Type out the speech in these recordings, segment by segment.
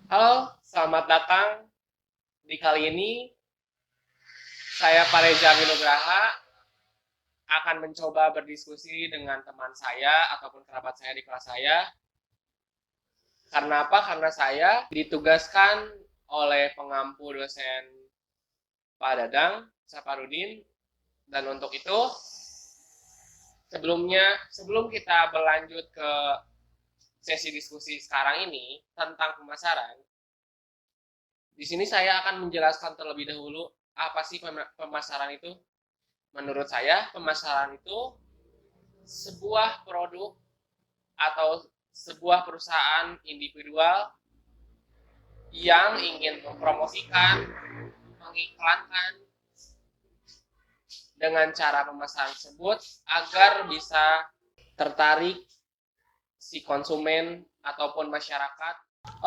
Halo, selamat datang. Di kali ini, saya Pareja Winugraha akan mencoba berdiskusi dengan teman saya ataupun kerabat saya di kelas saya. Karena apa? Karena saya ditugaskan oleh pengampu dosen Pak Dadang, Saparudin. Dan untuk itu, sebelum kita berlanjut ke sesi diskusi sekarang ini tentang pemasaran, di sini saya akan menjelaskan terlebih dahulu apa sih pemasaran itu. Menurut saya, pemasaran itu sebuah produk atau sebuah perusahaan individual yang ingin mempromosikan, mengiklankan dengan cara pemasaran tersebut agar bisa tertarik si konsumen ataupun masyarakat.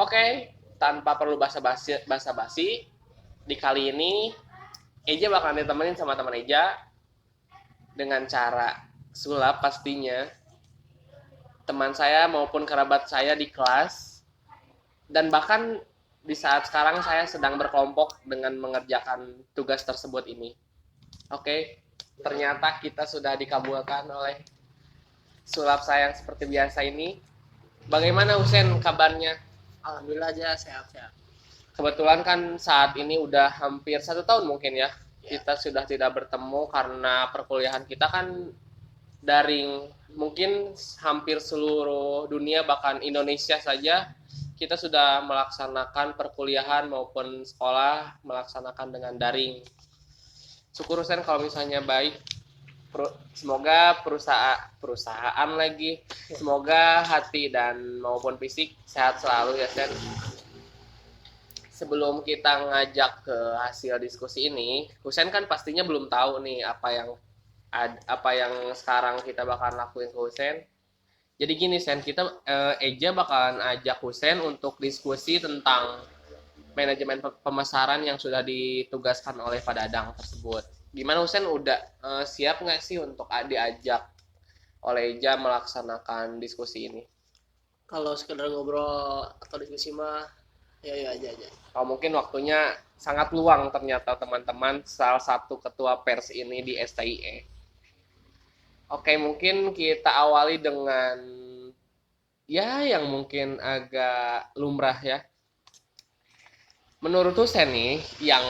Oke, tanpa perlu basa-basi, di kali ini Eja bakal ditemenin sama teman Eja dengan cara sulap pastinya, teman saya maupun kerabat saya di kelas, dan bahkan di saat sekarang saya sedang berkelompok dengan mengerjakan tugas tersebut ini. Oke, ternyata kita sudah dikabulkan oleh sulap saya yang seperti biasa ini. Bagaimana Husen kabarnya? Alhamdulillah aja sehat-sehat. Kebetulan kan saat ini udah hampir 1 tahun mungkin ya, Ya. kita sudah tidak bertemu karena perkuliahan kita kan daring. Mungkin hampir seluruh dunia bahkan Indonesia saja kita sudah melaksanakan perkuliahan maupun sekolah melaksanakan dengan daring. Syukur Sen kalau misalnya baik. Semoga perusahaan lagi, semoga hati dan maupun fisik sehat selalu ya Sen. Sebelum kita ngajak ke hasil diskusi ini, Husen kan pastinya belum tahu nih apa yang sekarang kita bakalan lakuin ke Husen. Jadi gini Sen, kita Eja bakalan ajak Husen untuk diskusi tentang manajemen pemasaran yang sudah ditugaskan oleh Pak Dadang tersebut. Gimana Husen udah siap nggak sih untuk diajak oleh Eja melaksanakan diskusi ini? Kalau sekedar ngobrol atau diskusi mah ya ya aja. Oh, mungkin waktunya sangat luang ternyata teman-teman salah satu ketua pers ini di STIE. Oke, mungkin kita awali dengan ya yang mungkin agak lumrah ya. Menurut Husen nih, yang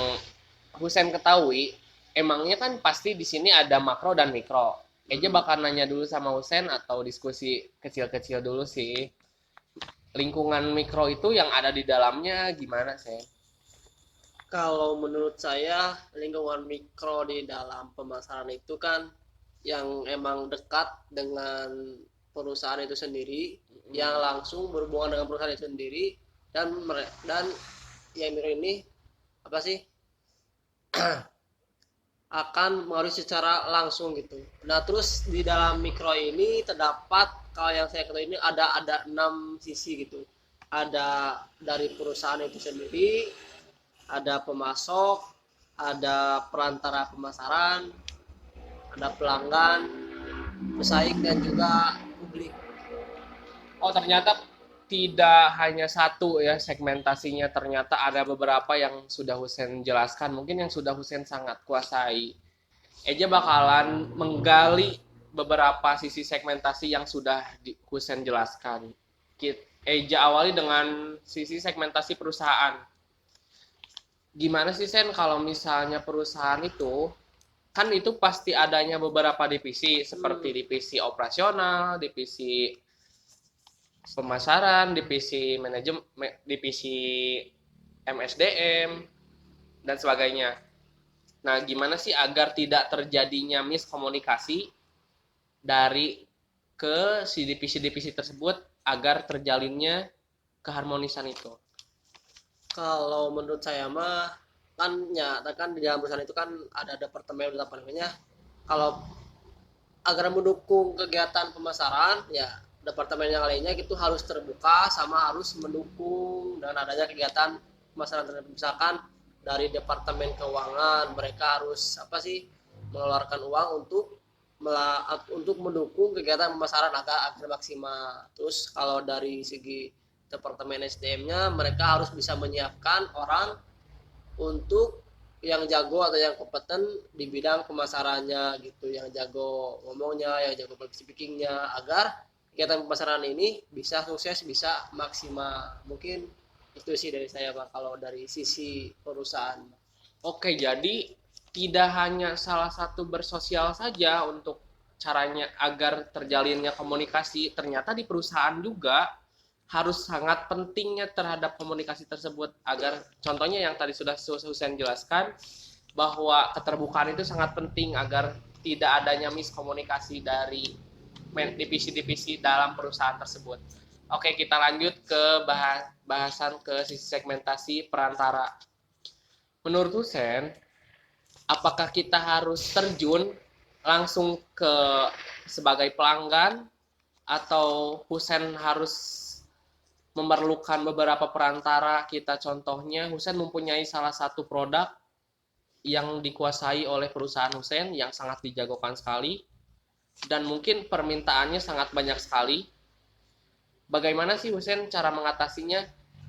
Husen ketahui, emangnya kan pasti di sini ada makro dan mikro. Eja bakal nanya dulu sama Husen atau diskusi kecil-kecil dulu sih. Lingkungan mikro itu yang ada di dalamnya gimana sih? Kalau menurut saya lingkungan mikro di dalam pemasaran itu kan yang emang dekat dengan perusahaan itu sendiri, yang langsung berhubungan dengan perusahaan itu sendiri, dan yang mikro ini apa sih akan mengaruhi secara langsung gitu. Nah terus di dalam mikro ini terdapat, kalau yang saya ketahui ini ada 6 sisi gitu. Ada dari perusahaan itu sendiri, ada pemasok, ada perantara pemasaran, ada pelanggan, pesaing, dan juga publik. Oh, ternyata tidak hanya satu ya segmentasinya, ternyata ada beberapa yang sudah Husen jelaskan, mungkin yang sudah Husen sangat kuasai. Eja bakalan menggali beberapa sisi segmentasi yang sudah Husen jelaskan. Eja awali dengan sisi segmentasi perusahaan. Gimana sih Sen kalau misalnya perusahaan itu kan itu pasti adanya beberapa divisi seperti divisi operasional, divisi pemasaran, divisi manajemen, divisi MSDM dan sebagainya. Nah, gimana sih agar tidak terjadinya miskomunikasi dari ke si divisi-divisi tersebut agar terjalinnya keharmonisan itu? Kalau menurut saya mah kan ya kan di dalam perusahaan itu kan ada departemen apa namanya, kalau agar mendukung kegiatan pemasaran ya departemen yang lainnya itu harus terbuka sama harus mendukung dan adanya kegiatan pemasaran terhadap, misalkan dari departemen keuangan mereka harus apa sih mengeluarkan uang untuk mendukung kegiatan pemasaran agar maksimal. Terus kalau dari segi departemen SDM-nya mereka harus bisa menyiapkan orang untuk yang jago atau yang kompeten di bidang pemasarannya gitu, yang jago ngomongnya, yang jago public speakingnya, agar kegiatan pemasaran ini bisa sukses, bisa maksimal. Mungkin itu sih dari saya Pak kalau dari sisi perusahaan. Oke, jadi tidak hanya salah satu bersosial saja untuk caranya agar terjalinnya komunikasi, ternyata di perusahaan juga harus sangat pentingnya terhadap komunikasi tersebut agar contohnya yang tadi sudah Husen jelaskan bahwa keterbukaan itu sangat penting agar tidak adanya miskomunikasi dari divisi-divisi dalam perusahaan tersebut. Oke, kita lanjut ke bahasan ke sisi segmentasi perantara. Menurut Husen, apakah kita harus terjun langsung ke sebagai pelanggan atau Husen harus memerlukan beberapa perantara? Kita contohnya Husen mempunyai salah satu produk yang dikuasai oleh perusahaan Husen yang sangat dijagokan sekali dan mungkin permintaannya sangat banyak sekali. Bagaimana sih Husen cara mengatasinya?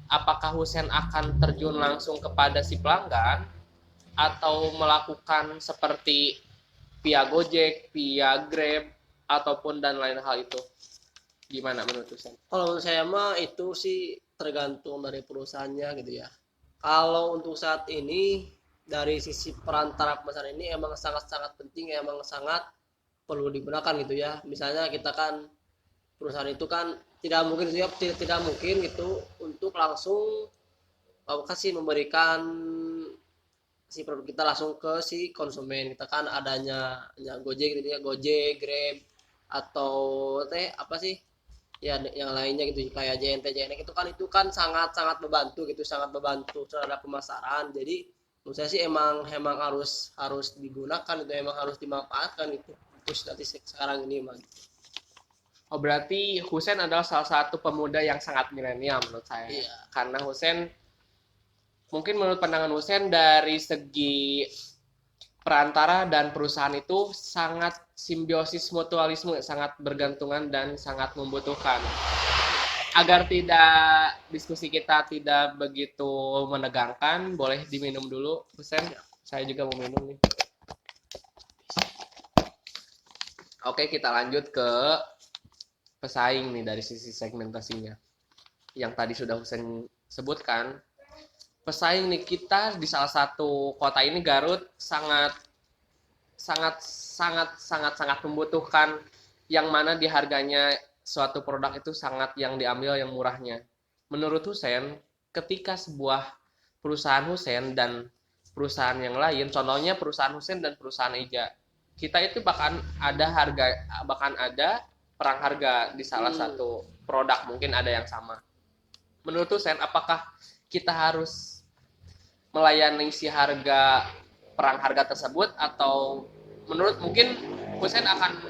Apakah Husen akan terjun langsung kepada si pelanggan atau melakukan seperti via Gojek, via Grab, ataupun dan lain hal itu? Gimana menurut Husen? Kalau menurut saya mah itu sih tergantung dari perusahaannya gitu ya. Kalau untuk saat ini dari sisi perantara pemasaran ini emang sangat-sangat penting, emang sangat perlu digunakan gitu ya. Misalnya kita kan perusahaan itu kan tidak mungkin gitu ya, tidak mungkin gitu untuk langsung kasih memberikan si produk kita langsung ke si konsumen. Kita kan adanya ya Gojek gitu ya, Gojek, Grab atau apa sih ya yang lainnya gitu kayak JNT JNT itu kan sangat sangat membantu gitu, sangat membantu terhadap pemasaran. Jadi menurut saya sih emang harus digunakan itu, emang harus dimanfaatkan itu nanti sekarang ini emang. Oh, berarti Husen adalah salah satu pemuda yang sangat milenial menurut saya. Iya. Karena Husen, mungkin menurut pandangan Husen dari segi perantara dan perusahaan itu sangat simbiosis mutualisme, sangat bergantungan dan sangat membutuhkan. Agar tidak diskusi kita tidak begitu menegangkan, boleh diminum dulu, Husen. Saya juga mau minum nih. Oke, kita lanjut ke pesaing nih dari sisi segmentasinya. Yang tadi sudah Husen sebutkan, pesaing nih kita di salah satu kota ini Garut sangat membutuhkan yang mana di harganya suatu produk itu sangat yang diambil yang murahnya. Menurut Husen, ketika sebuah perusahaan Husen dan perusahaan yang lain, contohnya perusahaan Husen dan perusahaan Eja, kita itu bahkan ada perang harga di salah satu produk, mungkin ada yang sama. Menurut Husen, apakah kita harus melayani si perang harga tersebut atau menurut mungkin Husen akan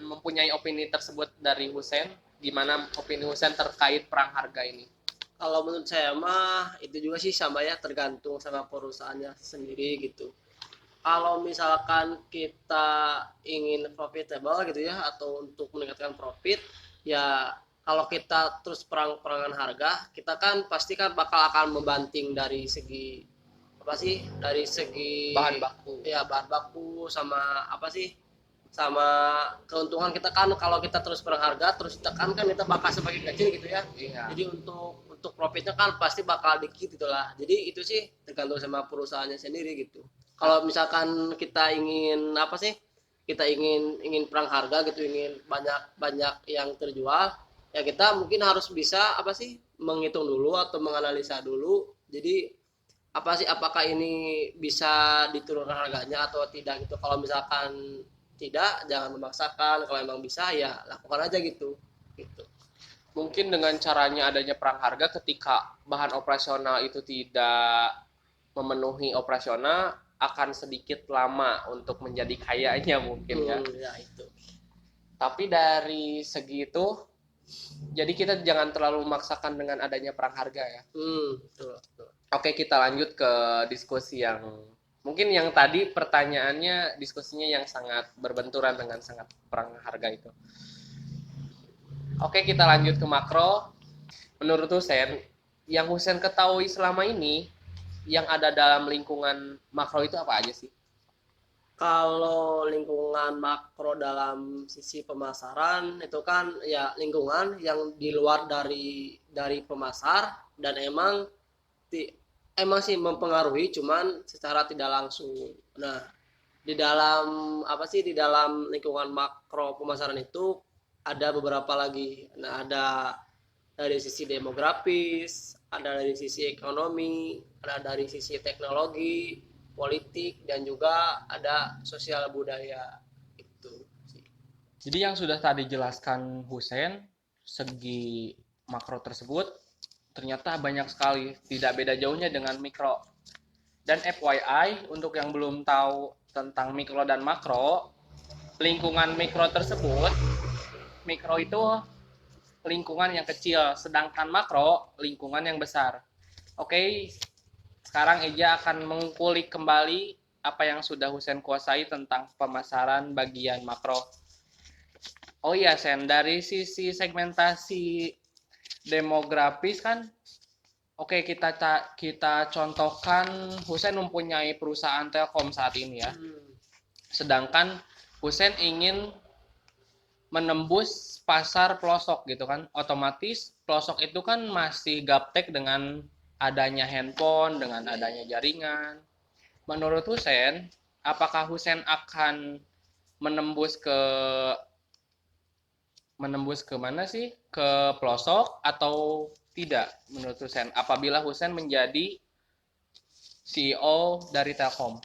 mempunyai opini tersebut dari Husen, gimana opini Husen terkait perang harga ini? Kalau menurut saya mah itu juga sih sama ya, tergantung sama perusahaannya sendiri gitu. Kalau misalkan kita ingin profitable gitu ya, atau untuk meningkatkan profit ya, kalau kita terus perang-perangan harga, kita kan pasti kan bakal akan membanting dari segi apa sih, dari segi Bahan baku. Ya bahan baku sama apa sih, sama keuntungan kita kan. Kalau kita terus perang harga terus tekan kan kita bakal semakin kecil gitu ya. Iya. Jadi untuk profitnya kan pasti bakal dikit gitulah. Jadi itu sih tergantung sama perusahaannya sendiri gitu. Kalau misalkan kita ingin apa sih, kita ingin perang harga gitu, ingin banyak yang terjual ya, kita mungkin harus bisa apa sih, menghitung dulu atau menganalisa dulu. Jadi apa sih, apakah ini bisa diturunkan harganya atau tidak gitu. Kalau misalkan tidak, jangan memaksakan. Kalau emang bisa ya lakukan aja gitu. Mungkin dengan caranya adanya perang harga ketika bahan operasional itu tidak memenuhi operasional akan sedikit lama untuk menjadi kayanya mungkin ya. Ya itu. Tapi dari segi itu jadi kita jangan terlalu memaksakan dengan adanya perang harga ya. Betul. Oke, kita lanjut ke diskusi yang mungkin yang tadi pertanyaannya diskusinya yang sangat berbenturan dengan sangat perang harga itu. Oke, kita lanjut ke makro. Menurut Husen, yang Husen ketahui selama ini yang ada dalam lingkungan makro itu apa aja sih? Kalau lingkungan makro dalam sisi pemasaran itu kan ya lingkungan yang di luar dari pemasar dan emang sih mempengaruhi cuman secara tidak langsung. Nah, di dalam apa sih di dalam lingkungan makro pemasaran itu ada beberapa lagi. Nah, ada dari sisi demografis, ada dari sisi ekonomi, ada dari sisi teknologi, politik, dan juga ada sosial budaya itu sih. Jadi yang sudah tadi jelaskan Husen, segi makro tersebut ternyata banyak sekali, tidak beda jauhnya dengan mikro. Dan FYI, untuk yang belum tahu tentang mikro dan makro, lingkungan mikro tersebut, mikro itu lingkungan yang kecil, sedangkan makro lingkungan yang besar. Oke, sekarang Eja akan mengulik kembali apa yang sudah Husen kuasai tentang pemasaran bagian makro. Oh iya, Sen, dari sisi segmentasi demografis kan, oke, kita contohkan Husen mempunyai perusahaan Telkom saat ini ya. Sedangkan Husen ingin menembus pasar pelosok gitu kan. Otomatis pelosok itu kan masih gaptek dengan adanya handphone, dengan adanya jaringan. Menurut Husen, apakah Husen akan menembus ke mana sih? Ke pelosok atau tidak menurut Husen? Apabila Husen menjadi CEO dari Telkom.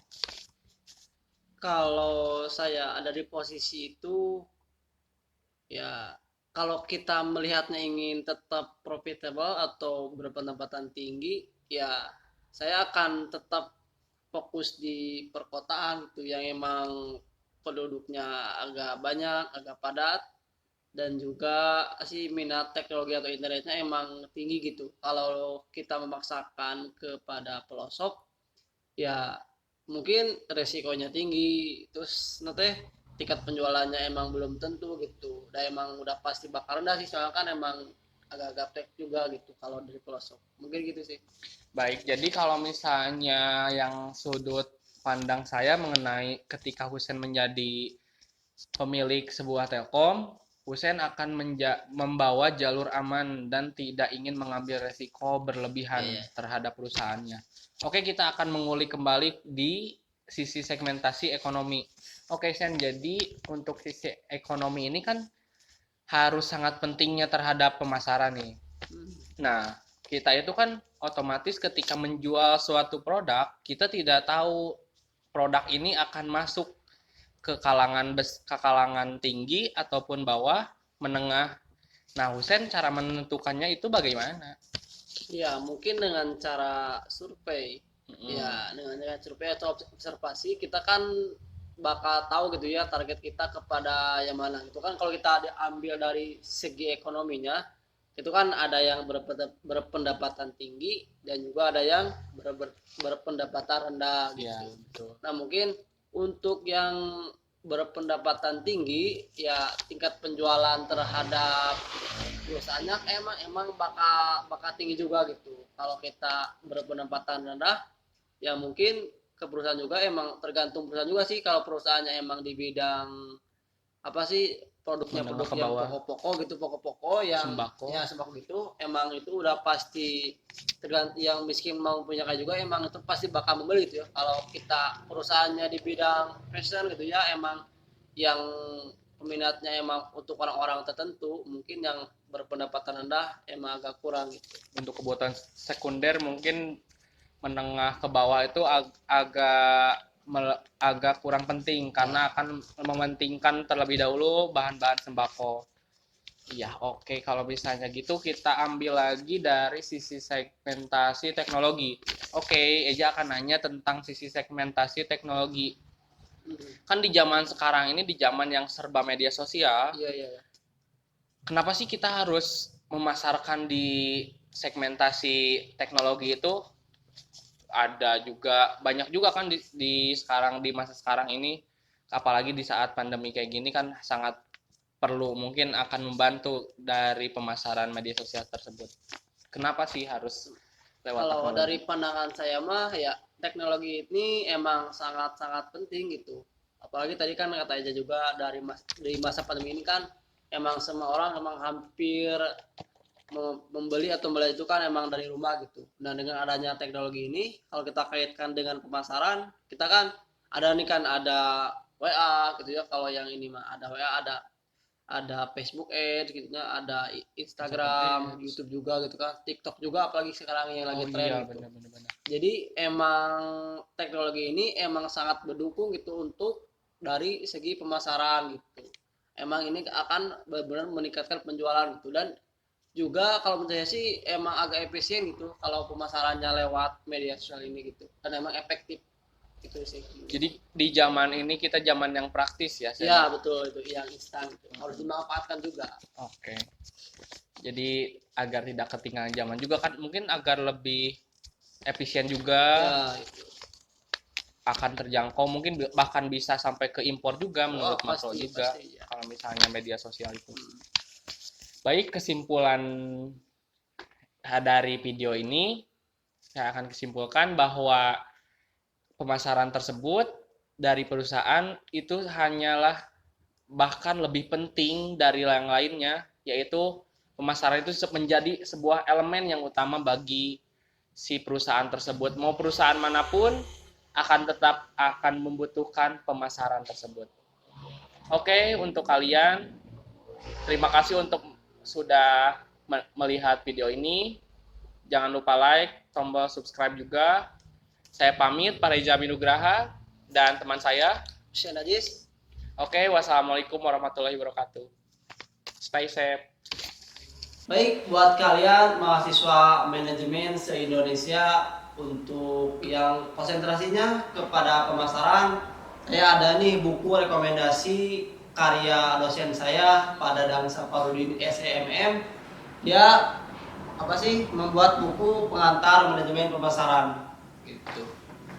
Kalau saya ada di posisi itu, ya kalau kita melihatnya ingin tetap profitable atau berpendapatan tinggi, ya saya akan tetap fokus di perkotaan gitu yang emang penduduknya agak banyak, agak padat, dan juga sih minat teknologi atau internetnya emang tinggi gitu. Kalau kita memaksakan kepada pelosok, ya mungkin resikonya tinggi, terus nanti tingkat penjualannya emang belum tentu gitu. Dan emang udah pasti bakal rendah sih, soalnya kan emang agak-agak tek juga gitu kalau dari pelosok. Mungkin gitu sih. Baik, jadi kalau misalnya yang sudut pandang saya mengenai ketika Husen menjadi pemilik sebuah telkom, Husen akan membawa jalur aman dan tidak ingin mengambil resiko berlebihan terhadap perusahaannya. Oke, kita akan mengulik kembali di sisi segmentasi ekonomi. Oke, Sen, jadi untuk sisi ekonomi ini kan harus sangat pentingnya terhadap pemasaran nih. Nah, kita itu kan otomatis ketika menjual suatu produk, kita tidak tahu produk ini akan masuk ke kalangan tinggi ataupun bawah, menengah. Nah, Husen cara menentukannya itu bagaimana? Ya, mungkin dengan cara survei. Ya, dengan cara survei atau observasi kita kan bakal tahu gitu ya target kita kepada yang mana. Itu kan kalau kita ambil dari segi ekonominya, itu kan ada yang berpendapatan tinggi dan juga ada yang berpendapatan rendah gitu. Ya, betul. Nah, mungkin untuk yang berpendapatan tinggi ya tingkat penjualan terhadap perusahaannya emang bakal tinggi juga gitu. Kalau kita berpendapatan rendah ya mungkin ke perusahaan juga emang tergantung perusahaan juga sih. Kalau perusahaannya emang di bidang apa sih produknya Menengah produk ke yang bawah. pokok-pokok gitu, pokok-pokok yang Sembako. ya sembako gitu emang itu udah pasti tergantung yang miskin mau punya kayak juga emang itu pasti bakal membeli gitu ya. Kalau kita perusahaannya di bidang fashion gitu ya emang yang peminatnya emang untuk orang-orang tertentu, mungkin yang berpendapatan rendah emang agak kurang gitu. Untuk kebutuhan sekunder mungkin menengah ke bawah itu agak kurang penting karena akan mementingkan terlebih dahulu bahan-bahan sembako. Iya, oke. Kalau misalnya gitu kita ambil lagi dari sisi segmentasi teknologi. Oke, Eja akan nanya tentang sisi segmentasi teknologi. Kan di zaman sekarang ini, di zaman yang serba media sosial, Iya. kenapa sih kita harus memasarkan di segmentasi teknologi itu? Ada juga banyak juga kan di sekarang, di masa sekarang ini, apalagi di saat pandemi kayak gini kan sangat perlu mungkin akan membantu dari pemasaran media sosial tersebut. Kenapa sih harus lewat Kalau teknologi? dari pandangan saya mah ya teknologi ini emang sangat-sangat penting gitu. Apalagi tadi kan kata aja juga dari masa pandemi ini kan emang semua orang emang hampir membeli atau membeli itu kan emang dari rumah gitu. Nah dengan adanya teknologi ini, kalau kita kaitkan dengan pemasaran, kita kan ada nih kan ada WA gitu ya. Kalau yang ini mah ada WA, ada Facebook Ads gitu ya, ada Instagram, Ads. YouTube juga gitu kan, TikTok juga apalagi sekarang yang lagi tren Iya, gitu. benar-benar. Jadi emang teknologi ini emang sangat mendukung gitu untuk dari segi pemasaran gitu. Emang ini akan benar-benar meningkatkan penjualan gitu dan juga kalau menurut saya sih emang agak efisien gitu kalau pemasarannya lewat media sosial ini gitu dan emang efektif gitu sih. Jadi di zaman ini kita zaman yang praktis ya, Ya betul itu yang instan gitu. Harus dimanfaatkan juga. Oke. Jadi agar tidak ketinggalan zaman juga kan, mungkin agar lebih efisien juga, Ya itu. akan terjangkau, mungkin bahkan bisa sampai ke impor juga menurut Mas Ro Pasti juga ya. kalau misalnya media sosial itu. Baik, kesimpulan dari video ini saya akan kesimpulkan bahwa pemasaran tersebut dari perusahaan itu hanyalah bahkan lebih penting dari yang lainnya, yaitu pemasaran itu menjadi sebuah elemen yang utama bagi si perusahaan tersebut. Mau perusahaan manapun akan membutuhkan pemasaran tersebut. Oke, untuk kalian, terima kasih untuk sudah melihat video ini. Jangan lupa like, tombol subscribe juga. Saya pamit, Pareja Minugraha dan teman saya. Hussein Najis. Oke, wassalamualaikum warahmatullahi wabarakatuh. Stay safe. Baik, buat kalian mahasiswa manajemen se-Indonesia untuk yang konsentrasinya kepada pemasaran, saya ada nih buku rekomendasi karya dosen saya, Pak Dadang Saparudin SEMM. Dia apa sih membuat buku pengantar manajemen pemasaran gitu.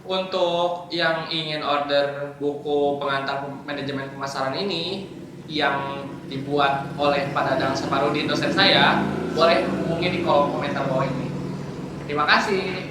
Untuk yang ingin order buku pengantar manajemen pemasaran ini yang dibuat oleh Pak Dadang Saparudin dosen saya, boleh hubungi di kolom komentar bawah ini. Terima kasih.